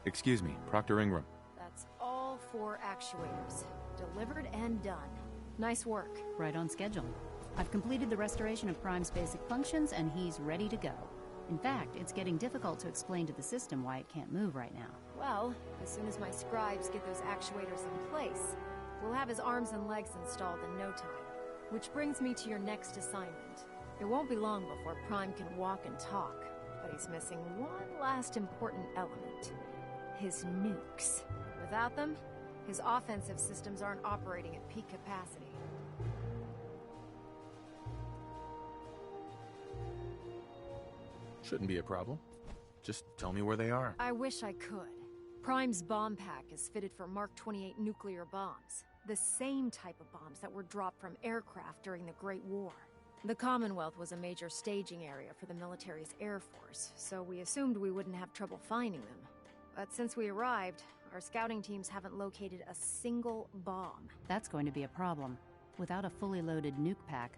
Excuse me, Proctor Ingram. That's all 4 actuators. Delivered and done. Nice work. Right on schedule. I've completed the restoration of Prime's basic functions, and he's ready to go. In fact, it's getting difficult to explain to the system why it can't move right now. Well, as soon as my scribes get those actuators in place, we'll have his arms and legs installed in no time. Which brings me to your next assignment. It won't be long before Prime can walk and talk, but he's missing one last important element. His nukes. Without them, his offensive systems aren't operating at peak capacity. Shouldn't be a problem. Just tell me where they are. I wish I could. Prime's bomb pack is fitted for Mark 28 nuclear bombs. The same type of bombs that were dropped from aircraft during the Great War. The Commonwealth was a major staging area for the military's Air Force, so we assumed we wouldn't have trouble finding them. But since we arrived, our scouting teams haven't located a single bomb. That's going to be a problem. Without a fully loaded nuke pack,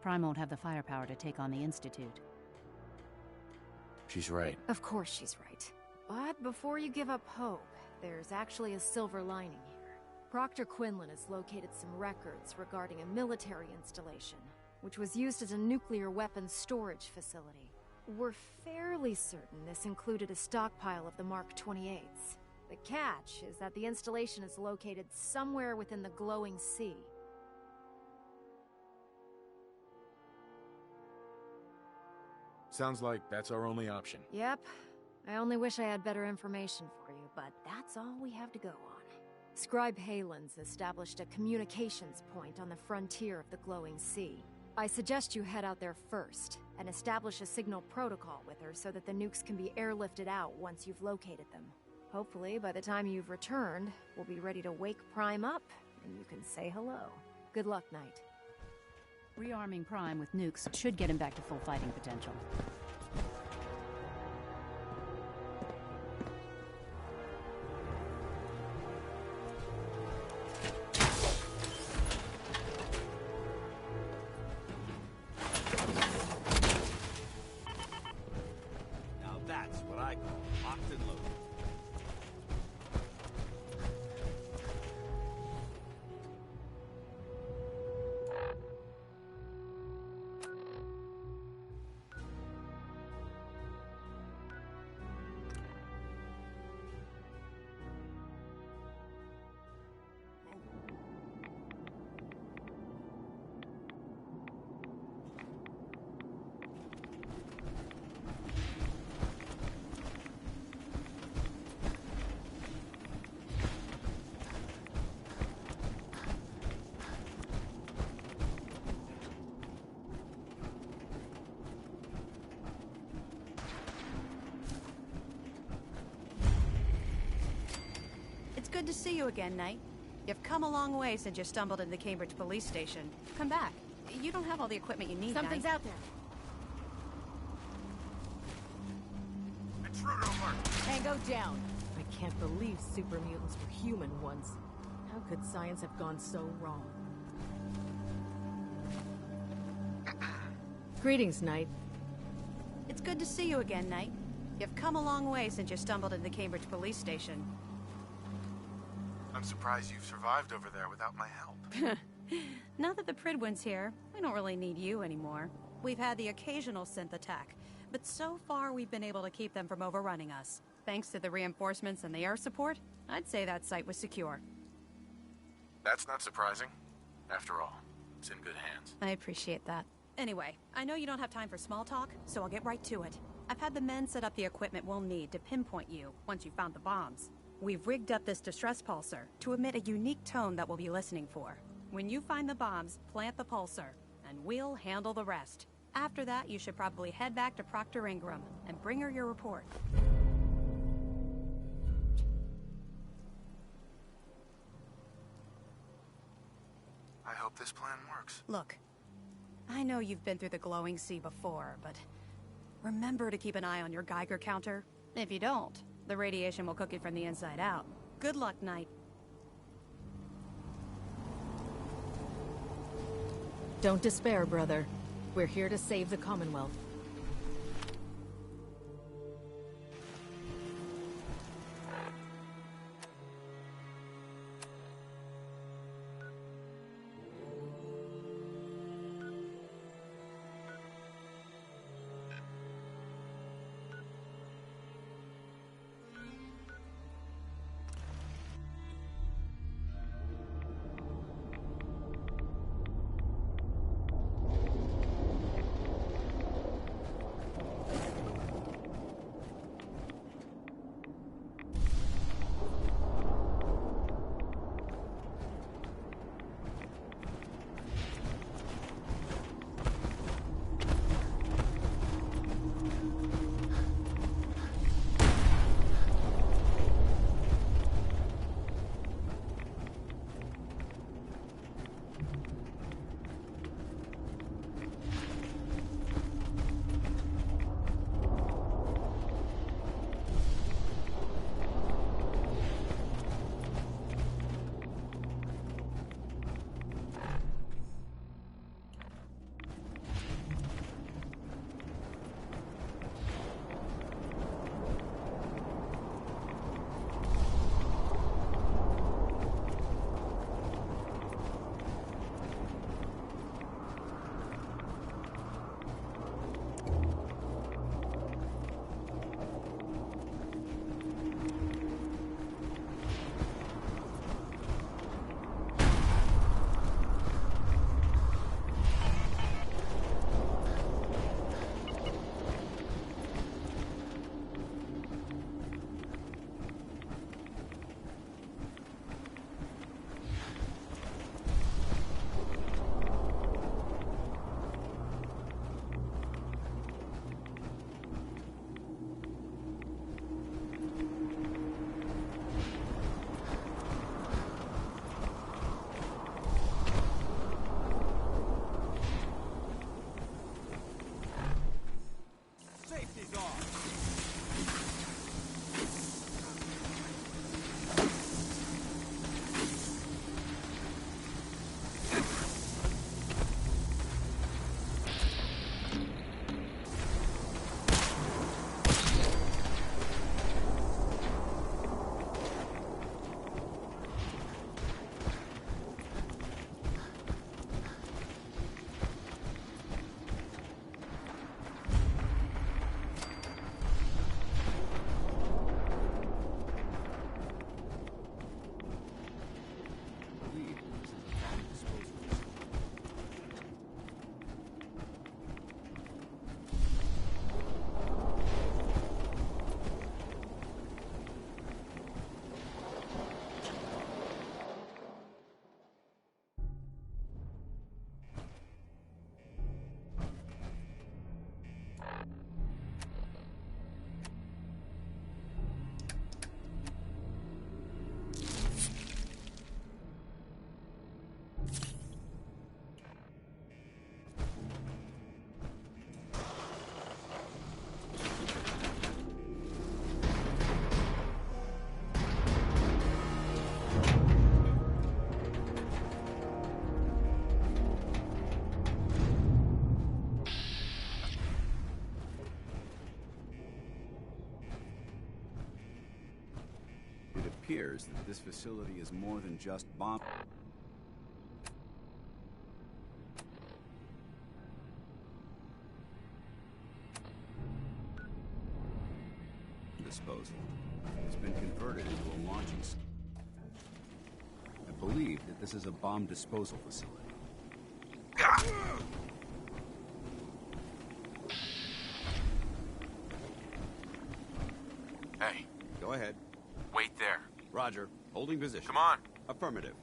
Prime won't have the firepower to take on the Institute. She's right. Of course she's right. But before you give up hope, there's actually a silver lining here. Proctor Quinlan has located some records regarding a military installation, which was used as a nuclear weapons storage facility. We're fairly certain this included a stockpile of the Mark 28s. The catch is that the installation is located somewhere within the glowing sea. Sounds like that's our only option. Yep. I only wish I had better information for you, but that's all we have to go on. Scribe Halen's established a communications point on the frontier of the glowing sea. I suggest you head out there first, and establish a signal protocol with her so that the nukes can be airlifted out once you've located them. Hopefully, by the time you've returned, we'll be ready to wake Prime up, and you can say hello. Good luck, Knight. Rearming Prime with nukes should get him back to full fighting potential. Now that's what I call locked and loaded. Good to see you again, Knight. You've come a long way since you stumbled into the Cambridge police station. Come back. You don't have all the equipment you need, Something's Knight. out there. Intruder alert! Tango down. I can't believe super mutants were human once. How could science have gone so wrong? Greetings, Knight. It's good to see you again, Knight. You've come a long way since you stumbled into the Cambridge police station. I'm surprised you've survived over there without my help. Now that the Pridwin's here, we don't really need you anymore. We've had the occasional synth attack, but so far we've been able to keep them from overrunning us. Thanks to the reinforcements and the air support, I'd say that site was secure. That's not surprising. After all, it's in good hands. I appreciate that. Anyway, I know you don't have time for small talk, so I'll get right to it. I've had the men set up the equipment we'll need to pinpoint you once you've found the bombs. We've rigged up this distress pulsar to emit a unique tone that we'll be listening for. When you find the bombs, plant the pulsar, and we'll handle the rest. After that, you should probably head back to Proctor Ingram and bring her your report. I hope this plan works. Look, I know you've been through the glowing sea before, but remember to keep an eye on your Geiger counter. If you don't, the radiation will cook you from the inside out. Good luck, Knight. Don't despair, brother. We're here to save the Commonwealth. appears that this facility is more than just bomb disposal. It's been converted into a launching I believe that this is a bomb disposal facility. Hey, Go ahead. wait there. Roger. Holding position. Come on. Affirmative.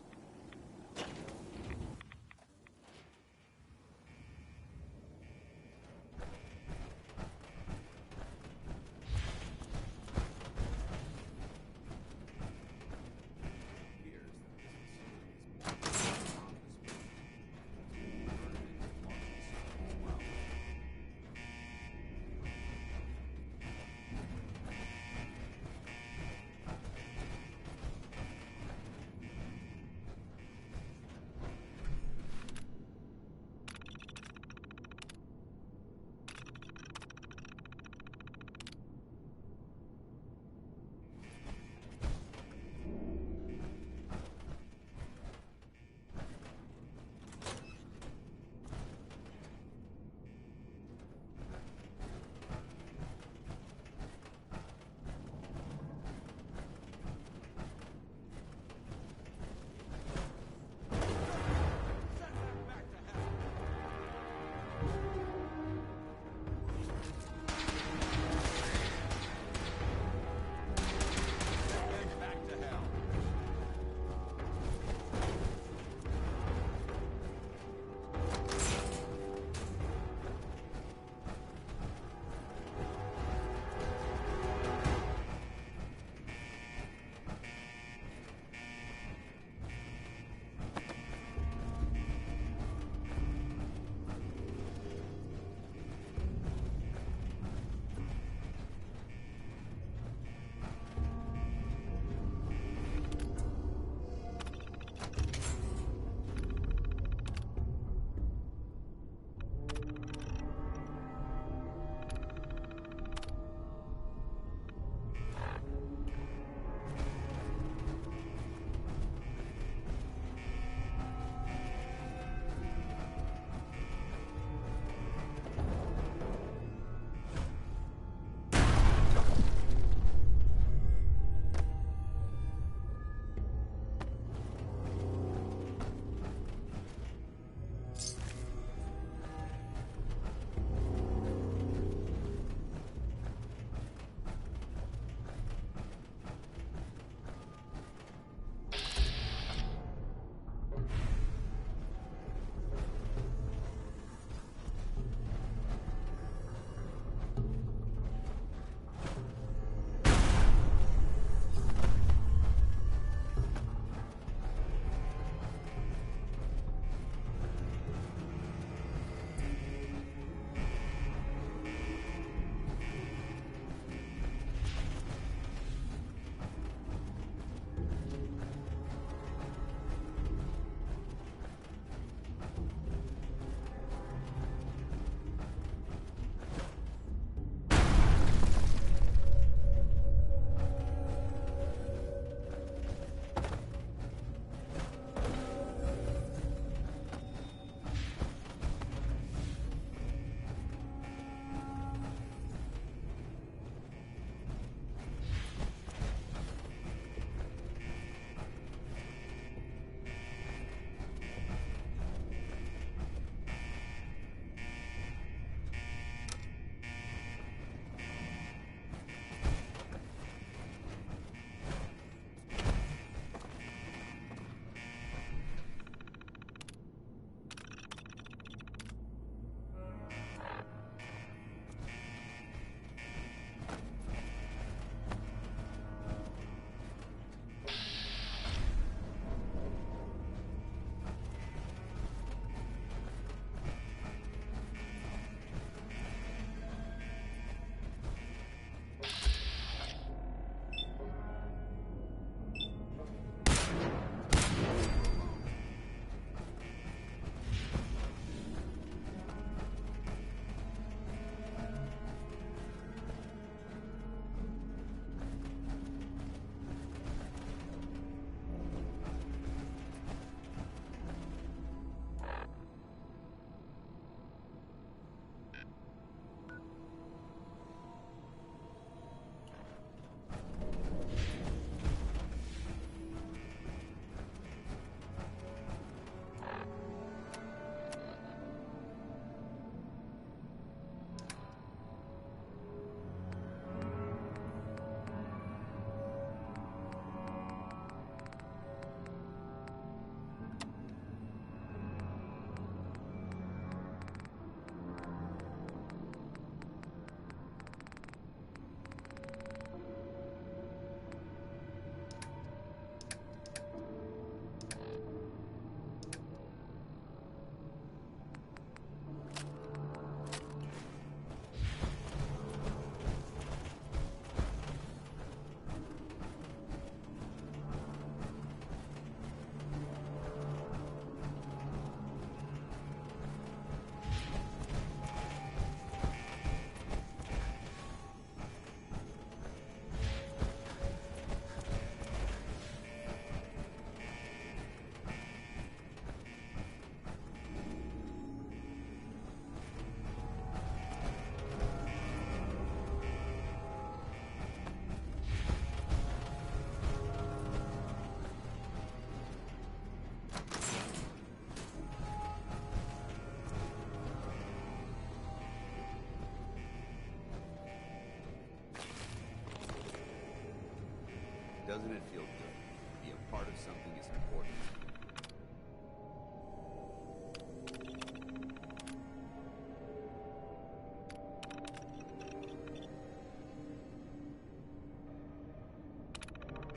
Doesn't it feel good to be a part of something as important?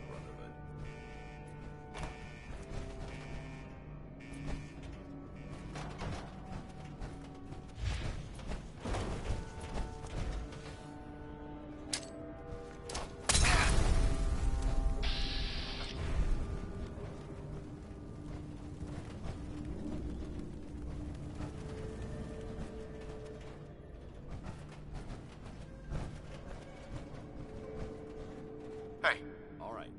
Brotherhood. Hey, All right.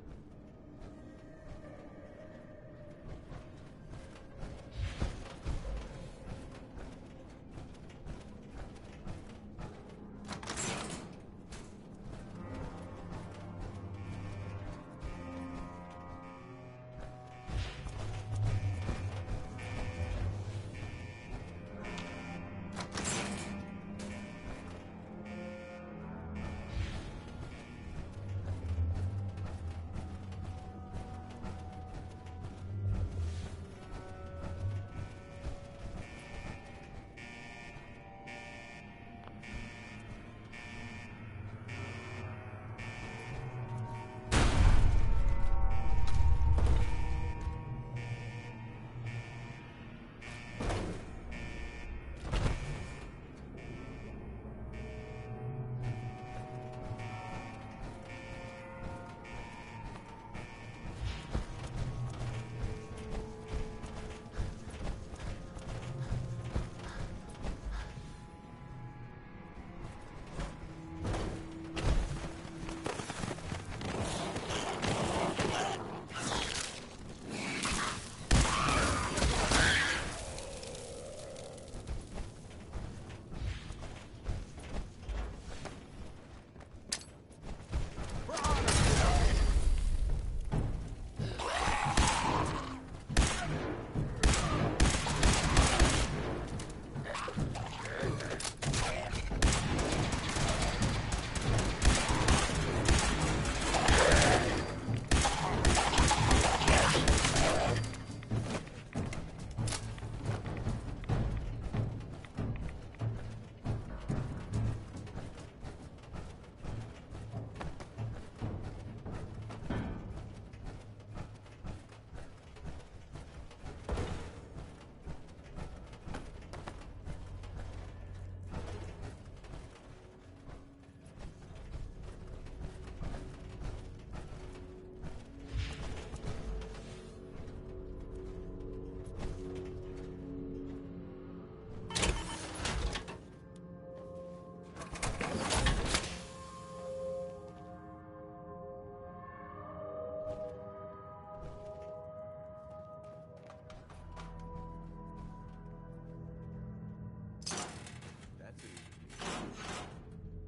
That's it.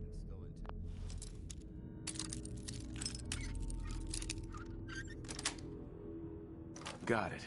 It's still into. Got it.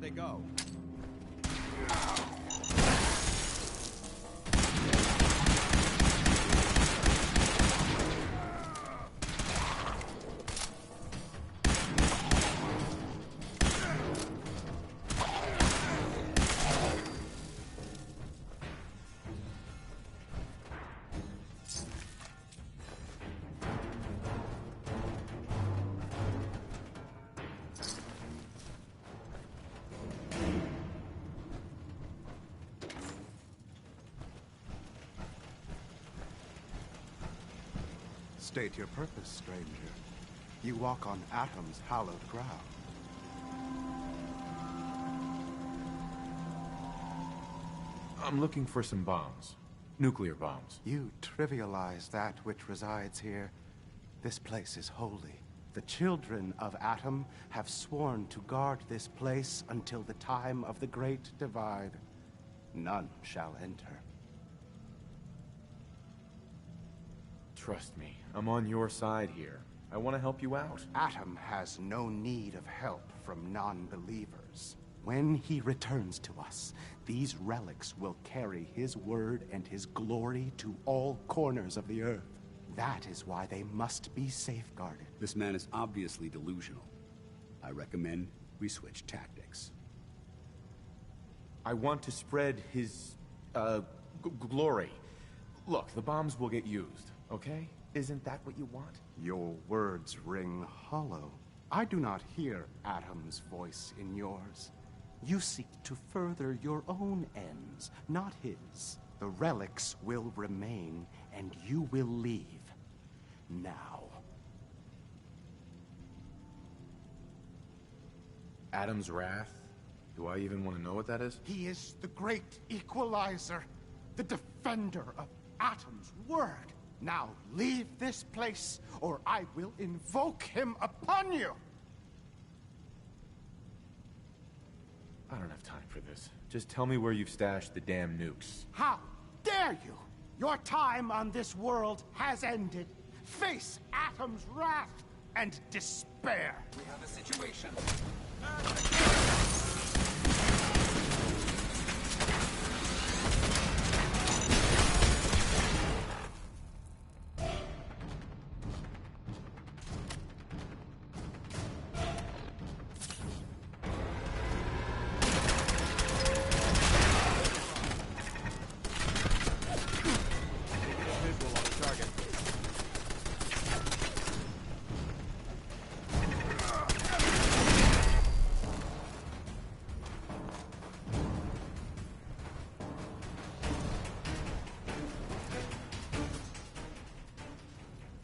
they go? State your purpose, stranger. You walk on Atom's hallowed ground. I'm looking for some bombs. Nuclear bombs. You trivialize that which resides here. This place is holy. The children of Atom have sworn to guard this place until the time of the Great Divide. None shall enter. Trust me, I'm on your side here. I want to help you out. Atom has no need of help from non-believers. When he returns to us, these relics will carry his word and his glory to all corners of the earth. That is why they must be safeguarded. This man is obviously delusional. I recommend we switch tactics. I want to spread his, glory. Look, the bombs will get used, okay? Isn't that what you want? Your words ring hollow. I do not hear Atom's voice in yours. You seek to further your own ends, not his. The relics will remain, and you will leave. Now. Adam's wrath? Do I even want to know what that is? He is the great equalizer, the defender of Atom's word. Now leave this place, or I will invoke him upon you! I don't have time for this. Just tell me where you've stashed the damn nukes. How dare you? Your time on this world has ended. Face Atom's wrath and despair. We have a situation.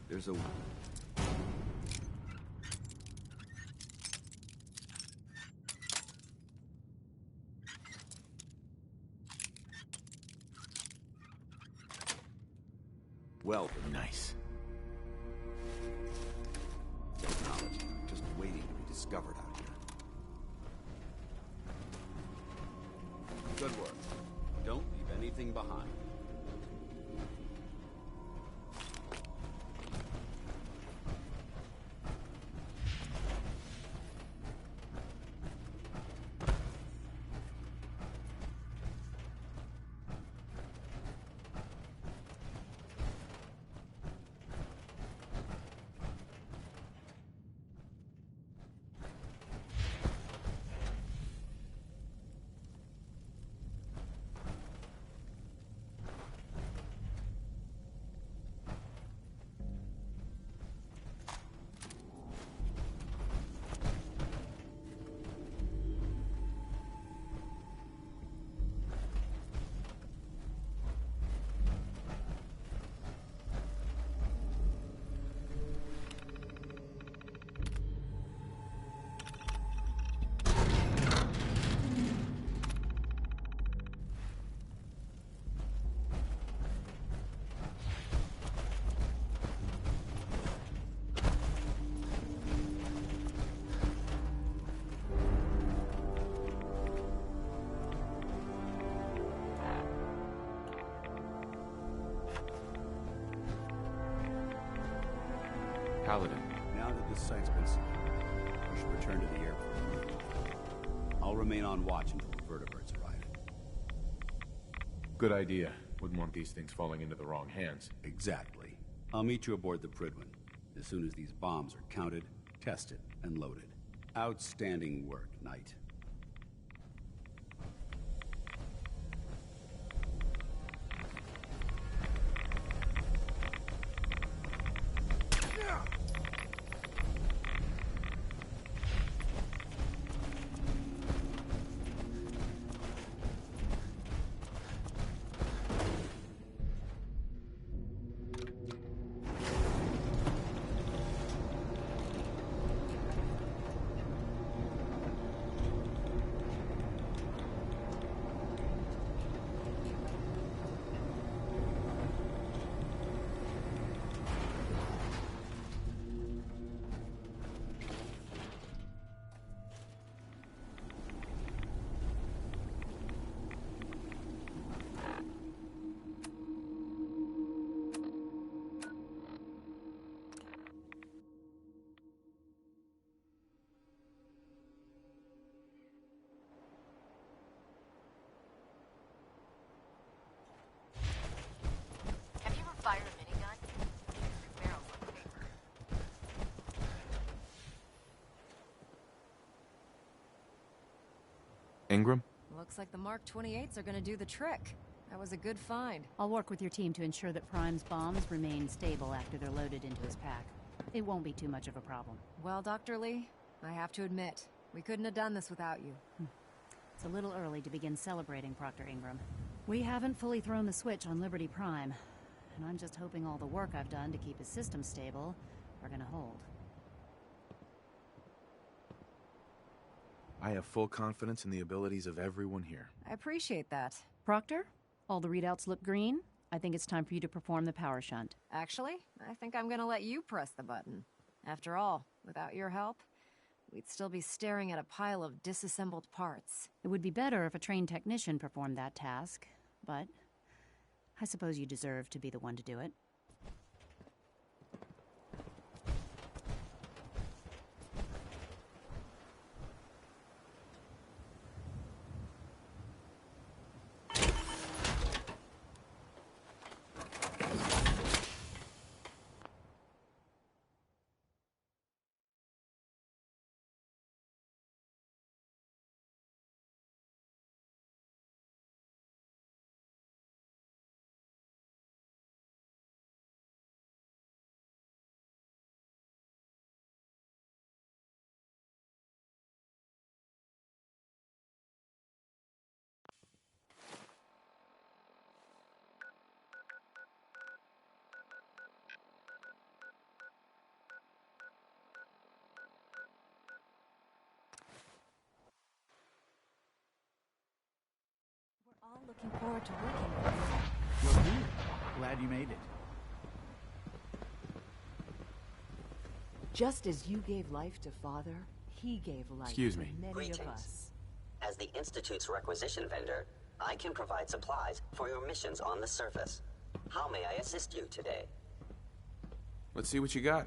There's a... Well, nice. Technology just waiting to be discovered out here. Good work. Don't leave anything behind. Paladin. Now that this site's been secured, we should return to the airport. I'll I'll remain on watch until the vertebrates arrive. Good idea. Wouldn't want these things falling into the wrong hands. Exactly. I'll meet you aboard the Prydwen as soon as these bombs are counted, tested, and loaded. Outstanding work, Knight. Have you ever fired a minigun? Three barrels on paper. Ingram? Looks like the Mark 28s are gonna do the trick. That was a good find. I'll work with your team to ensure that Prime's bombs remain stable after they're loaded into his pack. It won't be too much of a problem. Well, Dr. Lee, I have to admit, we couldn't have done this without you. It's a little early to begin celebrating, Proctor Ingram. We haven't fully thrown the switch on Liberty Prime, and I'm just hoping all the work I've done to keep his system stable are gonna hold. I have full confidence in the abilities of everyone here. I appreciate that. Proctor, all the readouts look green. I think it's time for you to perform the power shunt. Actually, I think I'm gonna let you press the button. After all, without your help, we'd still be staring at a pile of disassembled parts. It would be better if a trained technician performed that task, but I suppose you deserve to be the one to do it. We're all looking forward to working with you. You're here. Glad you made it. Just as you gave life to Father, he gave life Excuse to me. many Greetings. of us. As the Institute's requisition vendor, I can provide supplies for your missions on the surface. How may I assist you today? Let's see what you got.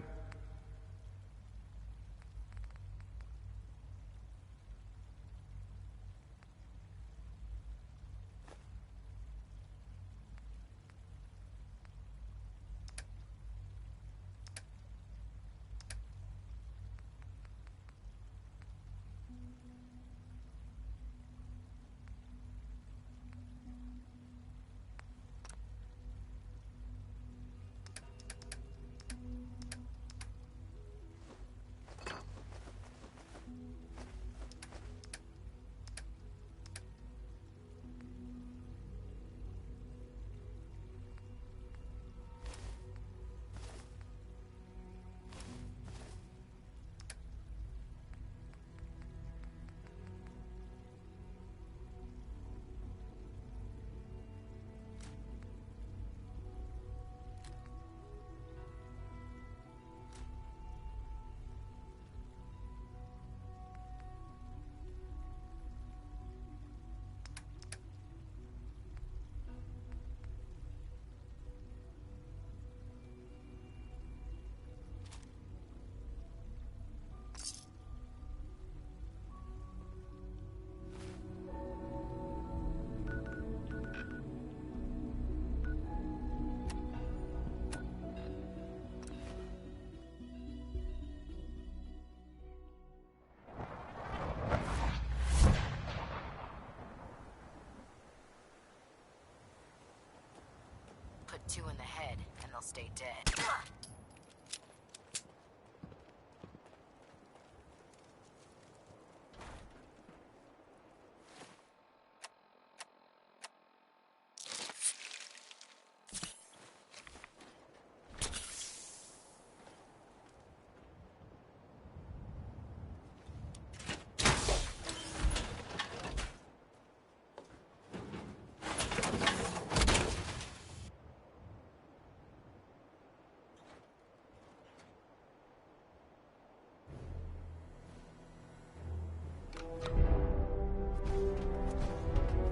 2 in the head, and they'll stay dead.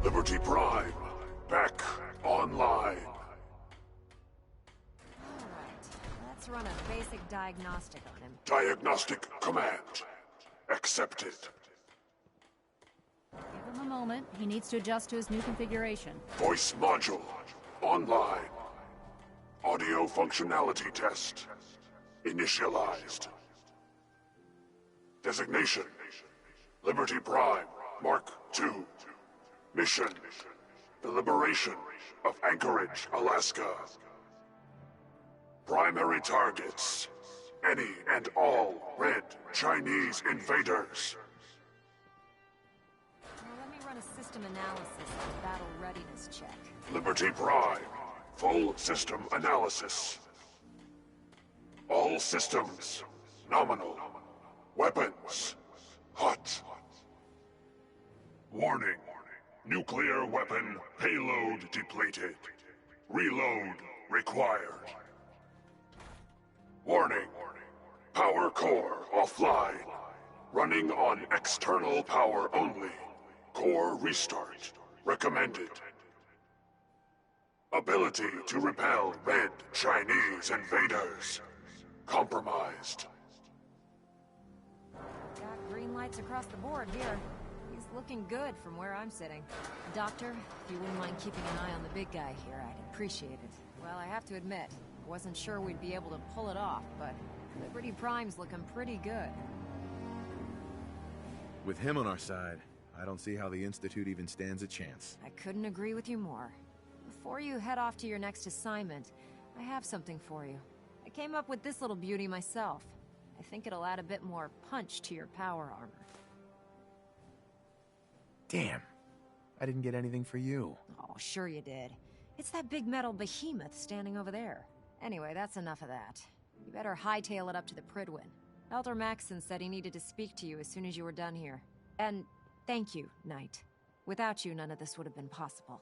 Liberty Prime, back online. Alright, let's run a basic diagnostic on him. Diagnostic command accepted. Give him a moment. He needs to adjust to his new configuration. Voice module online. Audio functionality test initialized. Designation: Liberty Prime Mark II. Mission: the liberation of Anchorage, Alaska. Primary targets: any and all red Chinese invaders. Now let me run a system analysis and battle readiness check. Liberty Prime, full system analysis. All systems nominal. Weapons hot. Warning. Nuclear weapon payload depleted. Reload required. Warning. Power core offline. Running on external power only. Core restart recommended. Ability to repel red Chinese invaders compromised. Got green lights across the board here. He's looking good from where I'm sitting. Doctor, if you wouldn't mind keeping an eye on the big guy here, I'd appreciate it. Well, I have to admit, I wasn't sure we'd be able to pull it off, but Liberty Prime's looking pretty good. With him on our side, I don't see how the Institute even stands a chance. I couldn't agree with you more. Before you head off to your next assignment, I have something for you. I came up with this little beauty myself. I think it'll add a bit more punch to your power armor. Damn. I didn't get anything for you. Oh, sure you did. It's that big metal behemoth standing over there. Anyway, that's enough of that. You better hightail it up to the Pridwin. Elder Maxson said he needed to speak to you as soon as you were done here. And thank you, Knight. Without you, none of this would have been possible.